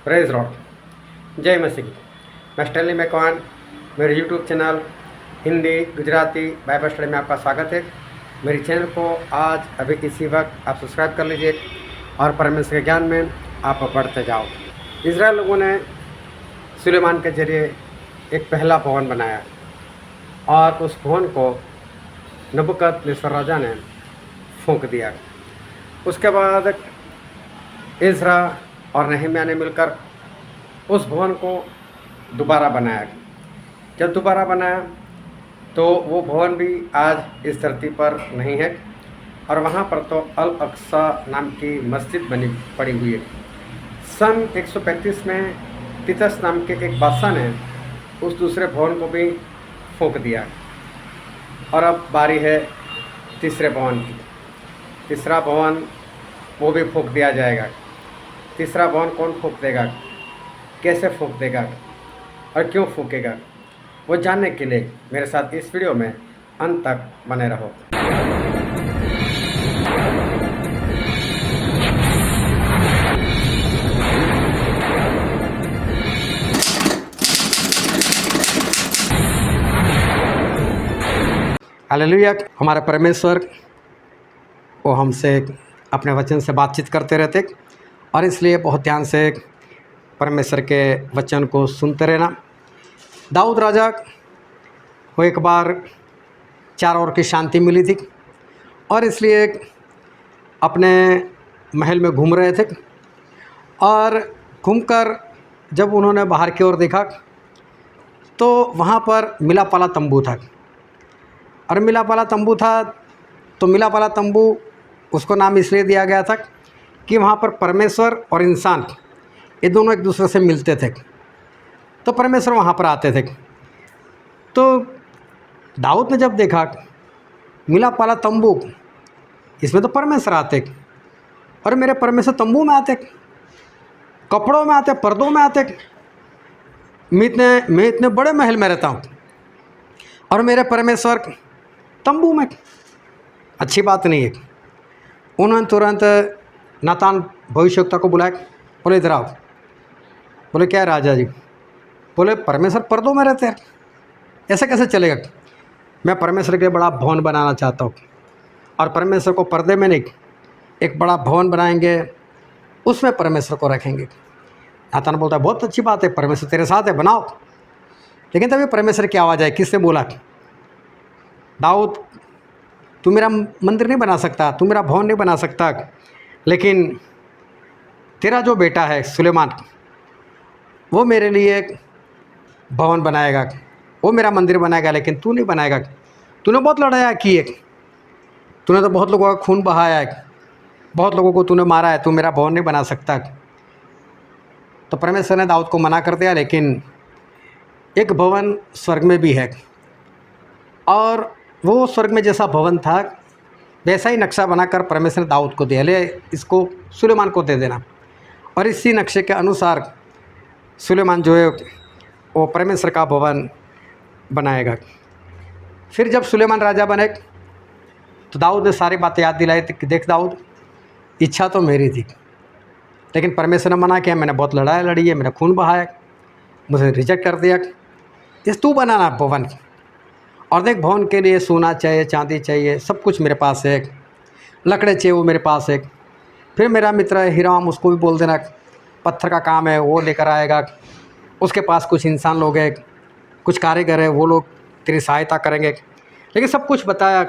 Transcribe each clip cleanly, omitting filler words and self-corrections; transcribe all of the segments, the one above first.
Praise Lord, जय मसीह। मैं Stanley Macwan, मेरे YouTube channel Hindi Gujarati Bible study में आपका स्वागत है। मेरे चैनल को आज अभी इसी वक्त आप सब्सक्राइब कर लीजिए और परमेश्वर के ज्ञान में आप बढ़ते जाओ। इजराइल लोगों ने सुलेमान के जरिए एक पहला भवन बनाया और उस भवन को नबूकदनेस्सर राजा ने फूंक दिया। उसके बाद इज़रा और नहम्याह ने मिलकर उस भवन को दोबारा बनाया। जब दोबारा बनाया तो वो भवन भी आज इस धरती पर नहीं है और वहाँ पर तो अल अक्सा नाम की मस्जिद बनी पड़ी हुई है। सन 135 में तीतस नाम के एक बादशाह ने उस दूसरे भवन को भी फूंक दिया और अब बारी है तीसरे भवन की। तीसरा भवन वो भी फूंक दिया जाएगा। तीसरा भवन कौन फूंक देगा, कैसे फूंक देगा और क्यों फूंकेगा, वो जानने के लिए मेरे साथ इस वीडियो में अंत तक बने रहो। हालेलुया। हमारे परमेश्वर वो हमसे अपने वचन से बातचीत करते रहते और इसलिए बहुत ध्यान से परमेश्वर के वचन को सुनते रहना। दाऊद राजा को एक बार चारों ओर की शांति मिली थी और इसलिए अपने महल में घूम रहे थे और घूमकर जब उन्होंने बाहर की ओर देखा तो वहाँ पर मिलापाला तंबू था। और मिलापाला तंबू था तो मिलापाला तंबू उसको नाम इसलिए दिया गया था कि वहाँ पर परमेश्वर और इंसान ये दोनों एक दूसरे से मिलते थे, तो परमेश्वर वहाँ पर आते थे। तो दाऊद ने जब देखा मिलापाला तंबू, इसमें तो परमेश्वर आते और मेरे परमेश्वर तंबू में आते, कपड़ों में आते, पर्दों में आते। मैं इतने बड़े महल में रहता हूँ और मेरे परमेश्वर तंबू में, अच्छी बात नहीं है। उन्होंने तुरंत नातान भविष्यवक्ता को बुलाया, बोले इधर आओ। बोले क्या है राजा जी? बोले परमेश्वर पर्दों में रहते हैं, ऐसा कैसे चलेगा? मैं परमेश्वर के लिए बड़ा भवन बनाना चाहता हूँ और परमेश्वर को पर्दे में नहीं, एक बड़ा भवन बनाएंगे, उसमें परमेश्वर को रखेंगे। नातान बोलता है बहुत अच्छी बात है, परमेश्वर तेरे साथ है, बनाओ। लेकिन तभी परमेश्वर की आवाज़ आई, किसने बोला? दाऊद, तू मेरा मंदिर नहीं बना सकता, तू मेरा भवन नहीं बना सकता, लेकिन तेरा जो बेटा है सुलेमान, वो मेरे लिए एक भवन बनाएगा, वो मेरा मंदिर बनाएगा, लेकिन तू नहीं बनाएगा। तूने बहुत लड़ाई की है, तूने तो बहुत लोगों का खून बहाया है, बहुत लोगों को तूने मारा है, तू मेरा भवन नहीं बना सकता। तो परमेश्वर ने दाऊद को मना कर दिया, लेकिन एक भवन स्वर्ग में भी है और वो स्वर्ग में जैसा भवन था वैसा ही नक्शा बनाकर परमेश्वर ने दाऊद को दिया, ले इसको सुलेमान को दे देना। और इसी नक्शे के अनुसार सुलेमान जो है वो परमेश्वर का भवन बनाएगा। फिर जब सुलेमान राजा बने तो दाऊद ने सारी बातें याद दिलाई कि देख दाऊद, इच्छा तो मेरी थी, लेकिन परमेश्वर ने मना किया, मैंने बहुत लड़ाई लड़ी है, मैंने खून बहाया, मुझे रिजेक्ट कर दिया। इस तू बनाना भवन, और देख भवन के लिए सोना चाहिए, चांदी चाहिए, सब कुछ मेरे पास है, लकड़े चाहिए वो मेरे पास है। फिर मेरा मित्र हीराम, उसको भी बोल देना पत्थर का काम है वो लेकर आएगा। उसके पास कुछ इंसान लोग हैं, कुछ कारीगर है, वो लोग तेरी सहायता करेंगे। लेकिन सब कुछ बताया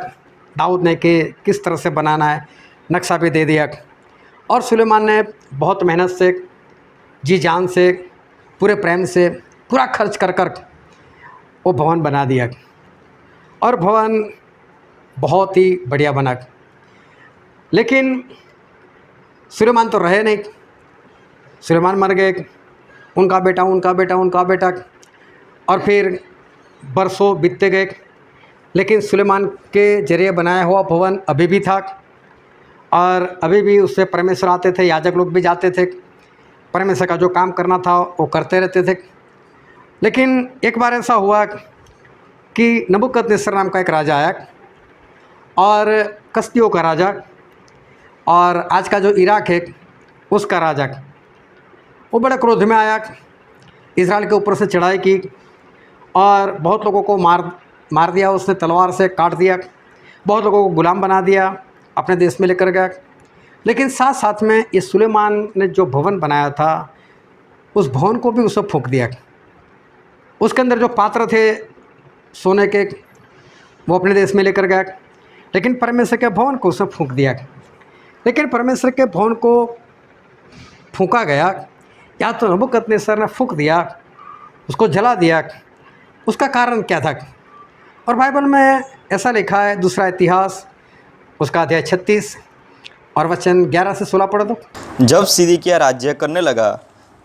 दाऊद ने कि किस तरह से बनाना है, नक्शा भी दे दिया। और सुलेमान ने बहुत मेहनत से, जी जान से, पूरे प्रेम से, पूरा खर्च कर कर वो भवन बना दिया और भवन बहुत ही बढ़िया बना। लेकिन सुलेमान तो रहे नहीं, सुलेमान मर गए, उनका बेटा और फिर बरसों बीतते गए। लेकिन सुलेमान के जरिए बनाया हुआ भवन अभी भी था और अभी भी उससे परमेश्वर आते थे, याजक लोग भी जाते थे, परमेश्वर का जो काम करना था वो करते रहते थे। लेकिन एक बार ऐसा हुआ कि नबूकदनेस्सर नाम का एक राजा आया और कसदियों का राजा और आज का जो इराक है उसका राजा, वो बड़े क्रोध में आया, इज़राइल के ऊपर से चढ़ाई की और बहुत लोगों को मार दिया, उसने तलवार से काट दिया, बहुत लोगों को गुलाम बना दिया, अपने देश में लेकर गया। लेकिन साथ साथ में ये सुलेमान ने जो भवन बनाया था उस भवन को भी उसे फूंक दिया। उसके अंदर जो पात्र थे सोने के वो अपने देश में लेकर गया, लेकिन परमेश्वर के भवन को उसने फूंक दिया। लेकिन परमेश्वर के भवन को फूंका गया या तो नबूकदनेस्सर ने फूंक दिया, उसको जला दिया, उसका कारण क्या था? और बाइबल में ऐसा लिखा है, दूसरा इतिहास उसका अध्याय 36 और वचन 11 से 16 पढ़ दो। जब सिदकिय्याह राज्य करने लगा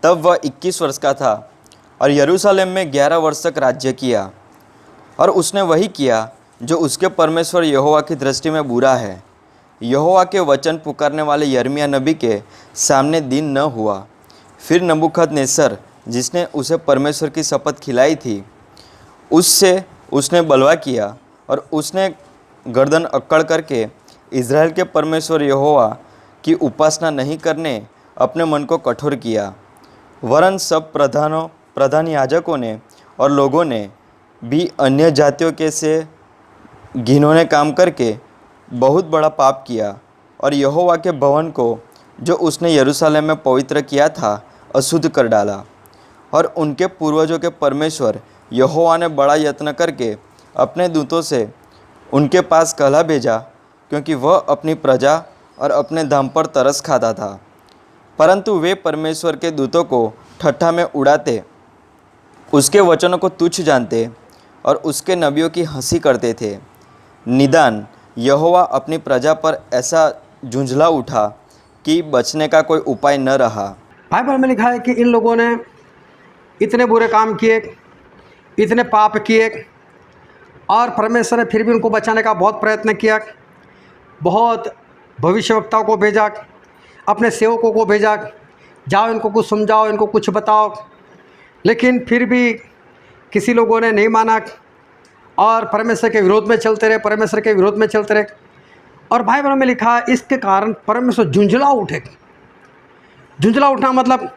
तब वह 21 वर्ष का था और यरूशलेम में 11 वर्ष तक राज्य किया। और उसने वही किया जो उसके परमेश्वर यहोवा की दृष्टि में बुरा है। यहोवा के वचन पुकारने वाले यिर्मयाह नबी के सामने दिन न हुआ। फिर नबूकदनेस्सर, जिसने उसे परमेश्वर की शपथ खिलाई थी, उससे उसने बलवा किया और उसने गर्दन अक्कड़ करके इज़राइल के परमेश्वर यहोवा की उपासना नहीं करने अपने मन को कठोर किया। वरन सब प्रधान याजकों ने और लोगों ने भी अन्य जातियों के से घिनौने काम करके बहुत बड़ा पाप किया और यहोवा के भवन को जो उसने यरूशलेम में पवित्र किया था अशुद्ध कर डाला। और उनके पूर्वजों के परमेश्वर यहोवा ने बड़ा यत्न करके अपने दूतों से उनके पास कहला भेजा, क्योंकि वह अपनी प्रजा और अपने धाम पर तरस खाता था। परंतु वे परमेश्वर के दूतों को ठट्ठा में उड़ाते, उसके वचनों को तुच्छ जानते और उसके नबियों की हंसी करते थे। निदान यहोवा अपनी प्रजा पर ऐसा झुंझला उठा कि बचने का कोई उपाय न रहा। बाइबल में लिखा है कि इन लोगों ने इतने बुरे काम किए, इतने पाप किए, और परमेश्वर ने फिर भी उनको बचाने का बहुत प्रयत्न किया। बहुत भविष्यवक्ताओं को भेजा, अपने सेवकों को भेजा, जाओ इनको कुछ समझाओ, इनको कुछ बताओ, लेकिन फिर भी किसी लोगों ने नहीं माना और परमेश्वर के विरोध में चलते रहे, परमेश्वर के विरोध में चलते रहे। और बाइबल में लिखा है इसके कारण परमेश्वर झुंझला उठे। झुंझला उठना मतलब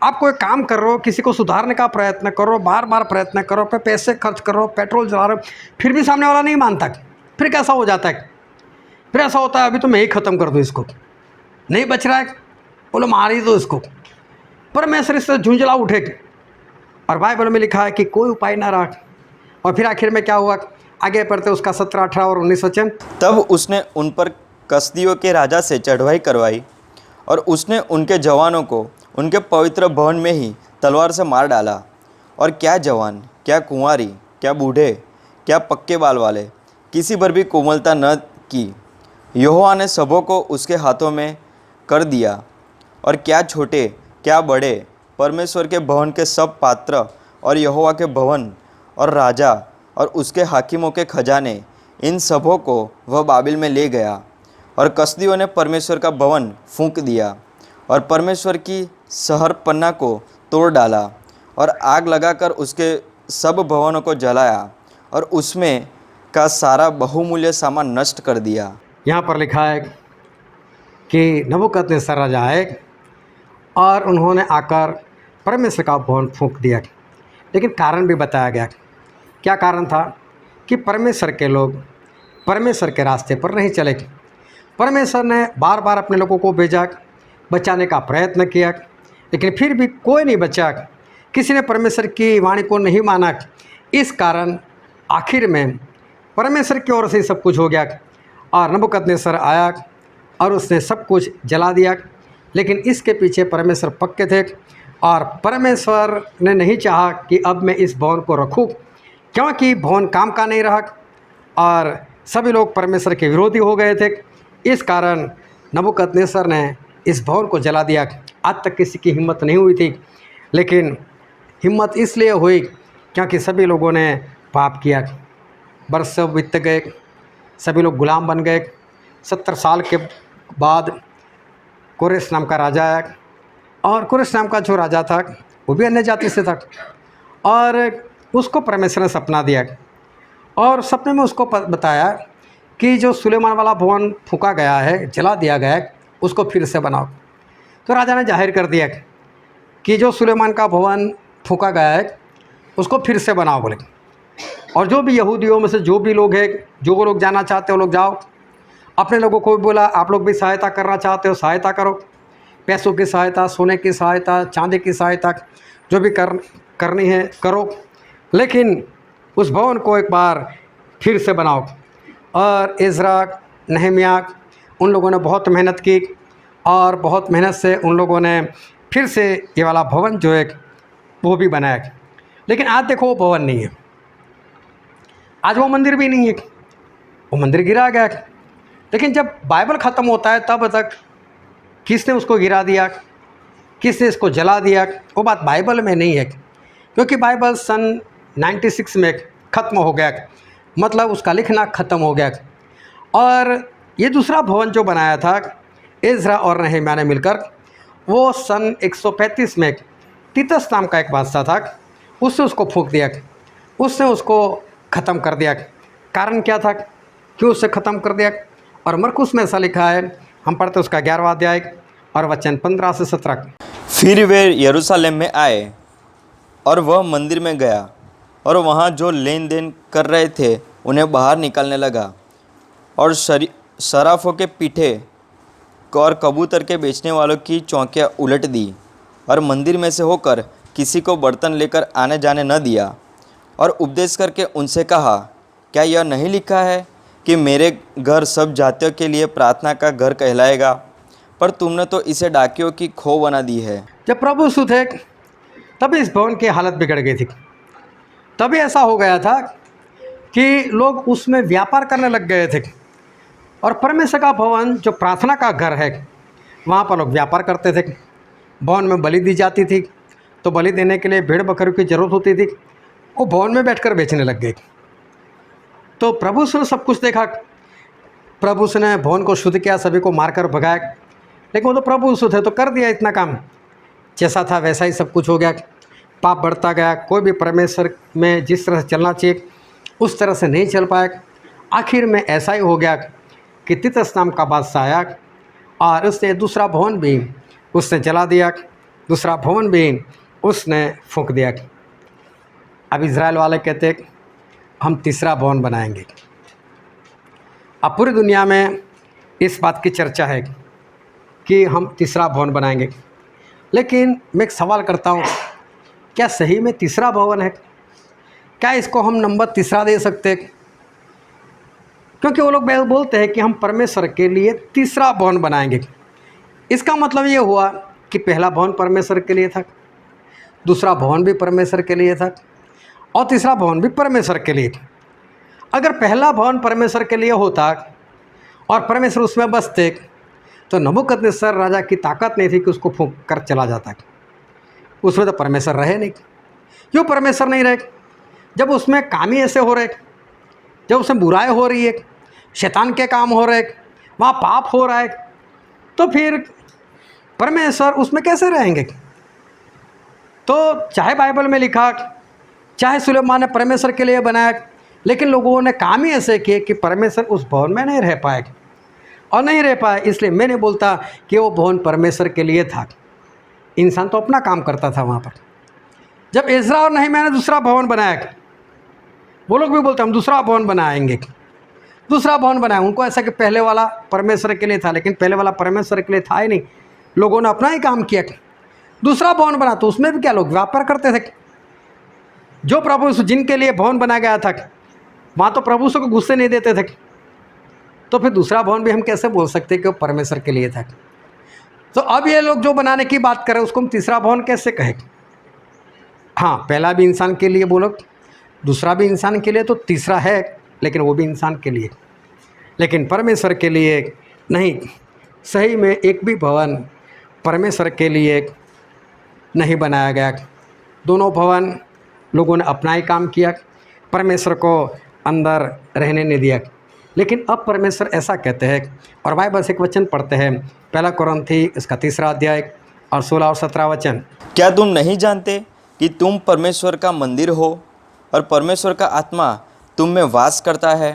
आप कोई काम कर रहे हो, किसी को सुधारने का प्रयत्न करो, बार बार प्रयत्न करो, पे पैसे खर्च करो, पेट्रोल जला रहे हो, फिर भी सामने वाला नहीं मानता, फिर कैसा हो जाता है? फिर ऐसा होता है अभी तो मैं ही ख़त्म कर दूँ इसको, नहीं बच रहा है, बोलो मार ही दो इसको। परमेश्वर इससे झुंझला उठे और बाइबल में लिखा है कि कोई उपाय ना रहा। और फिर आखिर में क्या हुआ, आगे पढ़ते उसका 17, 18 और 19 वचन। तब उसने उन पर कसदियों के राजा से चढ़ाई करवाई और उसने उनके जवानों को उनके पवित्र भवन में ही तलवार से मार डाला। और क्या जवान, क्या कुंवारी, क्या बूढ़े, क्या पक्के बाल वाले, किसी पर भी कोमलता न की। यहोवा ने सबों को उसके हाथों में कर दिया। और क्या छोटे, क्या बड़े, परमेश्वर के भवन के सब पात्र और यहोवा के भवन और राजा और उसके हाकिमों के खजाने, इन सबों को वह बाबिल में ले गया। और कसदियों ने परमेश्वर का भवन फूंक दिया और परमेश्वर की शहरपन्ना को तोड़ डाला और आग लगाकर उसके सब भवनों को जलाया और उसमें का सारा बहुमूल्य सामान नष्ट कर दिया। यहाँ पर लिखा है कि नबूकदनेस्सर राजा आए और उन्होंने आकर परमेश्वर का भवन फूंक दिया। लेकिन कारण भी बताया गया। क्या कारण था? कि परमेश्वर के लोग परमेश्वर के रास्ते पर नहीं चले। परमेश्वर ने बार बार अपने लोगों को भेजा, बचाने का प्रयत्न किया, लेकिन फिर भी कोई नहीं बचा। किसी ने परमेश्वर की वाणी को नहीं माना। इस कारण आखिर में परमेश्वर की ओर से सब कुछ हो गया और नबूकदनेस्सर आया और उसने सब कुछ जला दिया। लेकिन इसके पीछे परमेश्वर पक्के थे और परमेश्वर ने नहीं चाहा कि अब मैं इस भवन को रखूं, क्योंकि भवन काम का नहीं रहा और सभी लोग परमेश्वर के विरोधी हो गए थे। इस कारण नबूकदनेस्सर ने इस भवन को जला दिया। आज तक किसी की हिम्मत नहीं हुई थी, लेकिन हिम्मत इसलिए हुई क्योंकि सभी लोगों ने पाप किया। वर्ष बीत गए, सभी लोग गुलाम बन गए। 70 साल के बाद कोरेश नाम का राजा आया और कोरेश नाम का जो राजा था वो भी अन्य जाति से था और उसको परमेश्वर ने सपना दिया और सपने में उसको बताया कि जो सुलेमान वाला भवन फूंका गया है, जला दिया गया है, उसको फिर से बनाओ। तो राजा ने जाहिर कर दिया कि जो सुलेमान का भवन फूका गया है उसको फिर से बनाओ बोले। और जो भी यहूदियों में से जो भी लोग हैं, जो लोग जाना चाहते हो लोग जाओ। अपने लोगों को भी बोला आप लोग भी सहायता करना चाहते हो सहायता करो, पैसों की सहायता, सोने की सहायता, चांदी की सहायता, जो भी करनी है करो, लेकिन उस भवन को एक बार फिर से बनाओ। और इज़रा, नहम्याह उन लोगों ने बहुत मेहनत की और बहुत मेहनत से उन लोगों ने फिर से ये वाला भवन जो है वो भी बनाया। लेकिन आज देखो वो भवन नहीं है, आज वो मंदिर भी नहीं है, वो मंदिर गिरा गया। लेकिन जब बाइबल ख़त्म होता है तब तक किसने उसको गिरा दिया, किसने इसको जला दिया, वो बात बाइबल में नहीं है। क्योंकि बाइबल सन 96 में ख़त्म हो गया, मतलब उसका लिखना ख़त्म हो गया। और ये दूसरा भवन जो बनाया था इज़रा और नहम्याह ने मिलकर, वो सन 135 में तीतस नाम का एक बादशाह था, उसने उसको फूंक दिया, उसने उसको ख़त्म कर दिया। कारण क्या था, क्यों उससे ख़त्म कर दिया? और मरकुस में ऐसा लिखा है, हम पढ़ते उसका 11वां अध्याय और वचन 15 से 17। फिर वे यरूशलेम में आए और वह मंदिर में गया और वहाँ जो लेन देन कर रहे थे उन्हें बाहर निकालने लगा और सराफों के पीठे और कबूतर के बेचने वालों की चौकियाँ उलट दी और मंदिर में से होकर किसी को बर्तन लेकर आने जाने न दिया। और उपदेश करके उनसे कहा, क्या यह नहीं लिखा है कि मेरे घर सब जातियों के लिए प्रार्थना का घर कहलाएगा? पर तुमने तो इसे डाकियों की खो बना दी है। जब प्रभु यीशु थे तभी इस भवन की हालत बिगड़ गई थी। तभी ऐसा हो गया था कि लोग उसमें व्यापार करने लग गए थे। और परमेश्वर का भवन जो प्रार्थना का घर है वहाँ पर लोग व्यापार करते थे। भवन में बलि दी जाती थी, तो बलि देने के लिए भेड़ बकरियों की ज़रूरत होती थी, वो भवन में बैठकर बेचने लग गए। तो प्रभु ने सब कुछ देखा, प्रभु ने भवन को शुद्ध किया, सभी को मारकर भगाया। लेकिन वो तो प्रभु थे तो कर दिया इतना काम, जैसा था वैसा ही सब कुछ हो गया। पाप बढ़ता गया, कोई भी परमेश्वर में जिस तरह से चलना चाहिए उस तरह से नहीं चल पाया। आखिर में ऐसा ही हो गया कि तीतस नाम का बादशाह आया और उसने दूसरा भवन भी उसने जला दिया, दूसरा भवन भी उसने फूंक दिया। अब इज़राइल वाले कहते हम तीसरा भवन बनाएंगे। अब पूरी दुनिया में इस बात की चर्चा है कि हम तीसरा भवन बनाएंगे। लेकिन मैं एक सवाल करता हूँ, क्या सही में तीसरा भवन है? क्या इसको हम नंबर तीसरा दे सकते हैं? क्योंकि वो लोग बोलते हैं कि हम परमेश्वर के लिए तीसरा भवन बनाएंगे। इसका मतलब ये हुआ कि पहला भवन परमेश्वर के लिए था, दूसरा भवन भी परमेश्वर के लिए था और तीसरा भवन भी परमेश्वर के लिए। अगर पहला भवन परमेश्वर के लिए होता और परमेश्वर उसमें बसते तो नबूकदनेस्सर राजा की ताकत नहीं थी कि उसको फूंक कर चला जाता। उसमें तो परमेश्वर रहे नहीं। क्यों परमेश्वर नहीं रहे? जब उसमें काम ही ऐसे हो रहे, जब उसमें बुराई हो रही है, शैतान के काम हो रहे, वहाँ पाप हो रहा है, तो फिर परमेश्वर उसमें कैसे रहेंगे? तो चाहे बाइबल में लिखा, चाहे सुलेमान ने परमेश्वर के लिए बनाया, लेकिन लोगों ने काम ही ऐसे किए कि परमेश्वर उस भवन में नहीं रह पाए और नहीं रह पाए। इसलिए मैं नहीं बोलता कि वो भवन परमेश्वर के लिए था, इंसान तो अपना काम करता था वहाँ पर। जब इज़रा और नहम्याह ने दूसरा भवन बनाया, वो लोग भी बोलते हम दूसरा भवन बनाएंगे, दूसरा भवन बनाया। उनको ऐसा कि पहले वाला परमेश्वर के लिए था, लेकिन पहले वाला परमेश्वर के लिए था ही नहीं, लोगों ने अपना ही काम किया। दूसरा भवन बना तो उसमें भी क्या लोग व्यापार करते थे। जो प्रभु जिनके लिए भवन बनाया गया था वहाँ तो प्रभु को गुस्से नहीं देते थे, तो फिर दूसरा भवन भी हम कैसे बोल सकते कि वो परमेश्वर के लिए था? तो अब ये लोग जो बनाने की बात करें उसको हम तीसरा भवन कैसे कहें? हाँ, पहला भी इंसान के लिए बोलो, दूसरा भी इंसान के लिए, तो तीसरा है लेकिन वो भी इंसान के लिए, लेकिन परमेश्वर के लिए नहीं। सही में एक भी भवन परमेश्वर के लिए नहीं बनाया गया। दोनों भवन लोगों ने अपना ही काम किया, परमेश्वर को अंदर रहने नहीं दिया। लेकिन अब परमेश्वर ऐसा कहते हैं, और बाइबल से एक वचन पढ़ते हैं, पहला कुरिन्थी इसका 3 अध्याय और 16 और 17 वचन। क्या तुम नहीं जानते कि तुम परमेश्वर का मंदिर हो और परमेश्वर का आत्मा तुम में वास करता है?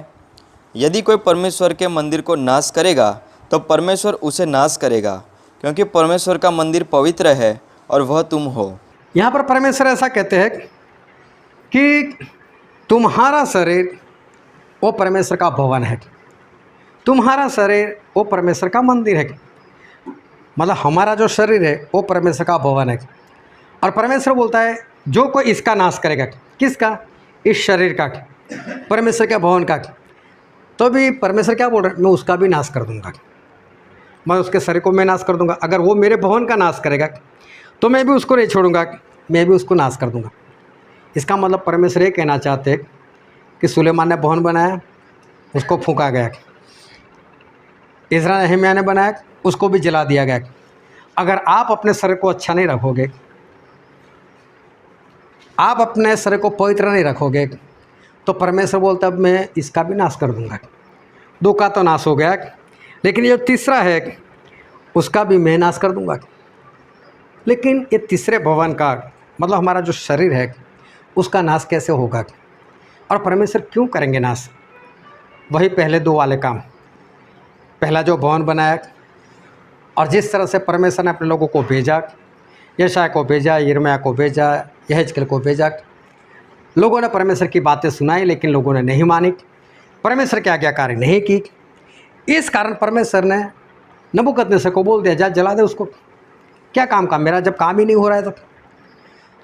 यदि कोई परमेश्वर के मंदिर को नाश करेगा तो परमेश्वर उसे नाश करेगा, क्योंकि परमेश्वर का मंदिर पवित्र है और वह तुम हो। यहाँ पर परमेश्वर ऐसा कहते हैं कि तुम्हारा शरीर वो परमेश्वर का भवन है, तुम्हारा शरीर वो परमेश्वर का मंदिर है। मतलब हमारा जो शरीर है वो परमेश्वर का भवन है। और परमेश्वर बोलता है जो कोई इसका नाश करेगा, किसका? इस शरीर का, परमेश्वर के भवन का, तो भी परमेश्वर क्या बोल रहा है? मैं उसका भी नाश कर दूंगा, मैं उसके शरीर को मैं नाश कर दूंगा। अगर वो मेरे भवन का नाश करेगा तो मैं भी उसको नहीं छोड़ूंगा, मैं भी उसको नाश कर दूंगा। इसका मतलब परमेश्वर ये कहना चाहते हैं कि सुलेमान ने भवन बनाया, उसको फूंका गया। इज़रा नेहम्याह ने बनाया, उसको भी जला दिया गया। अगर आप अपने शरीर को अच्छा नहीं रखोगे, आप अपने शरीर को पवित्र नहीं रखोगे, तो परमेश्वर बोलता है मैं इसका भी नाश कर दूंगा। दो का तो नाश हो गया, लेकिन ये तीसरा है उसका भी मैं नाश कर दूंगा। लेकिन ये तीसरे भवन का मतलब हमारा जो शरीर है उसका नाश कैसे होगा? और परमेश्वर क्यों करेंगे नाश? वही पहले दो वाले काम, पहला जो भवन बनाया और जिस तरह से परमेश्वर ने अपने लोगों को भेजा, यशायाह को भेजा, यिर्मयाह को भेजा, यहेजकेल को भेजा, लोगों ने परमेश्वर की बातें सुनाई लेकिन लोगों ने नहीं मानी, परमेश्वर की आज्ञाकारी नहीं की। इस कारण परमेश्वर ने नबूकदनेस्सर को बोल दिया जा जला दे उसको। क्या काम का, मेरा जब काम ही नहीं हो रहा है तो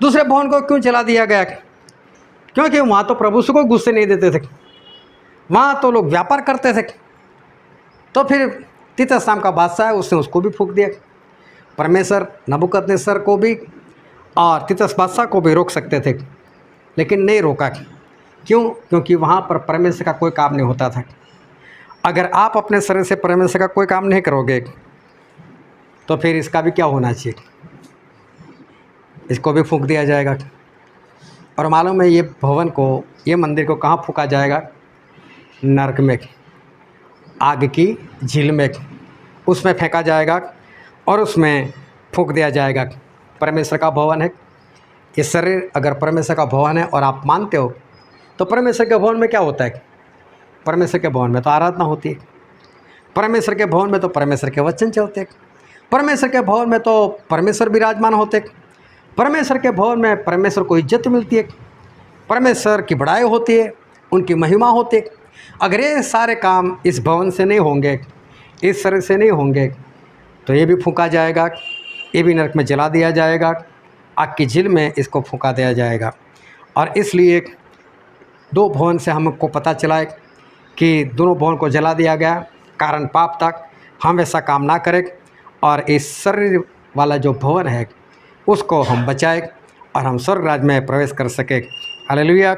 दूसरे भवन को क्यों जला दिया गया? क्योंकि वहाँ तो प्रभु से कोई गुस्से नहीं देते थे, वहाँ तो लोग व्यापार करते थे। तो फिर तीतस नाम का बादशाह है, उसने उसको भी फूंक दिया। परमेश्वर नबूकदनेस्सर को भी और तीतस बादशाह को भी रोक सकते थे लेकिन नहीं रोका। क्यों? क्योंकि वहाँ पर परमेश्वर का कोई काम नहीं होता था। अगर आप अपने शरीर से परमेश्वर का कोई काम नहीं करोगे तो फिर इसका भी क्या होना चाहिए? इसको भी फूंक दिया जाएगा। और मालूम है ये भवन को, ये मंदिर को कहाँ फूंका जाएगा? नरक में, आग की झील में, उसमें फेंका जाएगा और उसमें फूंक दिया जाएगा। परमेश्वर का भवन है ये शरीर। अगर परमेश्वर का भवन है और आप मानते हो तो परमेश्वर के भवन में क्या होता है? परमेश्वर के भवन में तो आराधना होती है, परमेश्वर के भवन में तो परमेश्वर के वचन चलते हैं, परमेश्वर के भवन में तो परमेश्वर विराजमान होते हैं, परमेश्वर के भवन में परमेश्वर को इज्जत मिलती है, परमेश्वर की बड़ाई होती है, उनकी महिमा होती है। अगर ये सारे काम इस भवन से नहीं होंगे, इस शरीर से नहीं होंगे, तो ये भी फूंका जाएगा, ये भी नरक में जला दिया जाएगा, आग की झील में इसको फूंका दिया जाएगा। और इसलिए दो भवन से हमको पता चला है कि दोनों भवन को जला दिया गया, कारण पाप तक। हम ऐसा काम ना करें और इस शरीर वाला जो भवन है उसको हम बचाएं और हम स्वर्ग राज्य में प्रवेश कर सकें। हालेलुया।